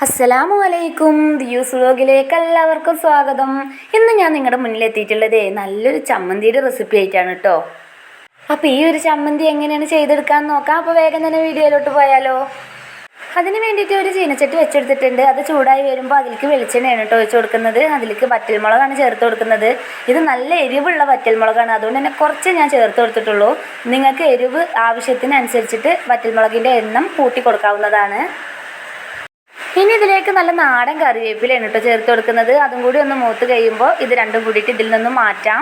അസ്സലാമു അലൈക്കും. ദിയൂസ് വ്ലോഗിലേക്ക് എല്ലാവർക്കും സ്വാഗതം. ഇന്ന് ഞാൻ നിങ്ങളുടെ മുന്നിലെത്തിയിട്ടുള്ളത് നല്ലൊരു ചമ്മന്തിയുടെ റെസിപ്പി ആയിട്ടാണ് കേട്ടോ. അപ്പോൾ ഈ ഒരു ചമ്മന്തി എങ്ങനെയാണ് ചെയ്തെടുക്കാമെന്ന് നോക്കാം. അപ്പോൾ വേഗം തന്നെ വീഡിയോയിലോട്ട് പോയാലോ. അതിന് വേണ്ടിയിട്ട് ഒരു ചീനച്ചട്ടി വെച്ചെടുത്തിട്ടുണ്ട്. അത് ചൂടായി വരുമ്പോൾ അതിലേക്ക് വെളിച്ചെണ്ണയാണ് കേട്ടോ ഒഴിച്ച് കൊടുക്കുന്നത്. അതിലേക്ക് വറ്റൽമുളകാണ് ചേർത്ത് കൊടുക്കുന്നത്. ഇത് നല്ല എരിവുള്ള വറ്റൽമുളകാണ്, അതുകൊണ്ട് തന്നെ കുറച്ച് ഞാൻ ചേർത്ത് കൊടുത്തിട്ടുള്ളൂ. നിങ്ങൾക്ക് എരിവ് ആവശ്യത്തിനനുസരിച്ചിട്ട് വറ്റൽമുളകിൻ്റെ എണ്ണം കൂട്ടി കൊടുക്കാവുന്നതാണ്. ഇനി ഇതിലേക്ക് നല്ല നാടൻ കറിവേപ്പിലയാണ് കേട്ടോ ചേർത്ത് കൊടുക്കുന്നത്. അതും കൂടി ഒന്ന് മൂത്ത് കഴിയുമ്പോൾ ഇത് രണ്ടും കൂടിയിട്ട് ഇതിൽ നിന്നും മാറ്റാം.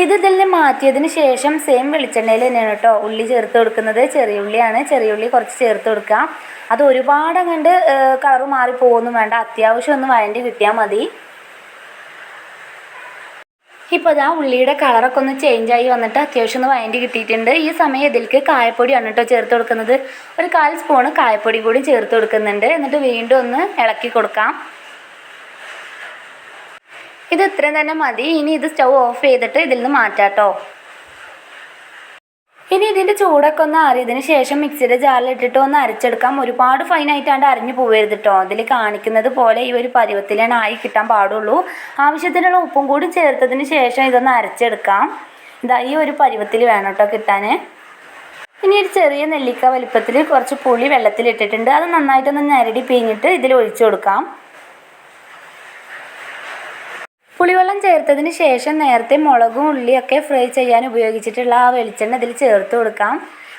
ഇതിൽ നിന്ന് മാറ്റിയതിന് ശേഷം സെയിം വെളിച്ചെണ്ണയിൽ തന്നെയാണ് കേട്ടോ ഉള്ളി ചേർത്ത് കൊടുക്കുന്നത്. ചെറിയ ഉള്ളിയാണ്, ചെറിയ ഉള്ളി കുറച്ച് ചേർത്ത് കൊടുക്കാം. അത് ഒരുപാട് അങ്ങോട്ട് കളറ് മാറിപ്പോകൊന്നും വേണ്ട, അത്യാവശ്യം ഒന്ന് വഴണ്ടി കിട്ടിയാൽ മതി. ഇപ്പോൾ ഇതാ ഉള്ളിയുടെ കളറൊക്കെ ഒന്ന് ചേഞ്ചായി വന്നിട്ട് അത്യാവശ്യം ഒന്ന് വഴണ്ടി കിട്ടിയിട്ടുണ്ട്. ഈ സമയം ഇതിലേക്ക് കായപ്പൊടിയാണ് കേട്ടോ ചേർത്ത് കൊടുക്കുന്നത്. ഒരു 1/4 സ്പൂണ് കായപ്പൊടി കൂടി ചേർത്ത് കൊടുക്കുന്നുണ്ട്. എന്നിട്ട് വീണ്ടും ഒന്ന് ഇളക്കി കൊടുക്കാം. ഇത് ഇത്രയും തന്നെ മതി. ഇനി ഇത് സ്റ്റൗ ഓഫ് ചെയ്തിട്ട് ഇതിൽ നിന്ന് മാറ്റാം കേട്ടോ. ഇനി ഇതിൻ്റെ ചൂടൊക്കെ ഒന്ന് ആറിയതിന് ശേഷം മിക്സിയുടെ ജാറിലിട്ടിട്ട് ഒന്ന് അരച്ചെടുക്കാം. ഒരുപാട് ഫൈനായിട്ടാണ്ട് അരിഞ്ഞു പോകരുത് കേട്ടോ. അതിൽ കാണിക്കുന്നത് പോലെ ഈ ഒരു പരുവത്തിലാണ് ആയി കിട്ടാൻ പാടുള്ളൂ. ആവശ്യത്തിനുള്ള ഉപ്പും കൂടി ചേർത്തതിന് ശേഷം ഇതൊന്ന് അരച്ചെടുക്കാം. ഇതാ ഈ ഒരു പരുവത്തിൽ വേണം കേട്ടോ കിട്ടാൻ. ഇനി ഒരു ചെറിയ നെല്ലിക്ക വലിപ്പത്തിൽ കുറച്ച് പുളി വെള്ളത്തിലിട്ടിട്ടുണ്ട്. അത് നന്നായിട്ടൊന്ന് ഞരടി പിഴിഞ്ഞിട്ട് ഇതിൽ ഒഴിച്ചു കൊടുക്കാം. പുളിവെള്ളം ചേർത്തതിന് ശേഷം നേരത്തെ മുളകും ഉള്ളിയൊക്കെ ഫ്രൈ ചെയ്യാൻ ഉപയോഗിച്ചിട്ടുള്ള ആ വെളിച്ചെണ്ണ ഇതിൽ ചേർത്ത് കൊടുക്കാം.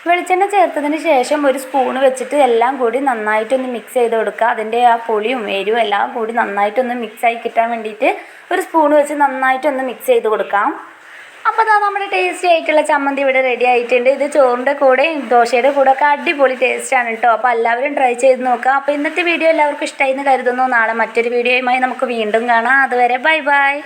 വെളിച്ചെണ്ണ ചേർത്തതിന് ശേഷം ഒരു സ്പൂണ് വെച്ചിട്ട് എല്ലാം കൂടി നന്നായിട്ടൊന്ന് മിക്സ് ചെയ്ത് കൊടുക്കുക. അതിൻ്റെ ആ പുളിയും എരിവും എല്ലാം കൂടി നന്നായിട്ടൊന്ന് മിക്സായി കിട്ടാൻ വേണ്ടിയിട്ട് ഒരു സ്പൂണ് വെച്ച് നന്നായിട്ടൊന്ന് മിക്സ് ചെയ്ത് കൊടുക്കാം. അപ്പോൾ അതാ നമ്മുടെ ടേസ്റ്റി ആയിട്ടുള്ള ചമ്മന്തി ഇവിടെ റെഡി ആയിട്ടുണ്ട്. ഇത് ചോറിൻ്റെ കൂടെയും ദോശയുടെ കൂടെ ഒക്കെ അടിപൊളി ടേസ്റ്റാണ് കേട്ടോ. അപ്പോൾ എല്ലാവരും ട്രൈ ചെയ്ത് നോക്കുക. അപ്പോൾ ഇന്നത്തെ വീഡിയോ എല്ലാവർക്കും ഇഷ്ടമായി എന്ന് കരുതുന്നു. നാളെ മറ്റൊരു വീഡിയോയുമായി നമുക്ക് വീണ്ടും കാണാം. അതുവരെ ബൈ ബൈ.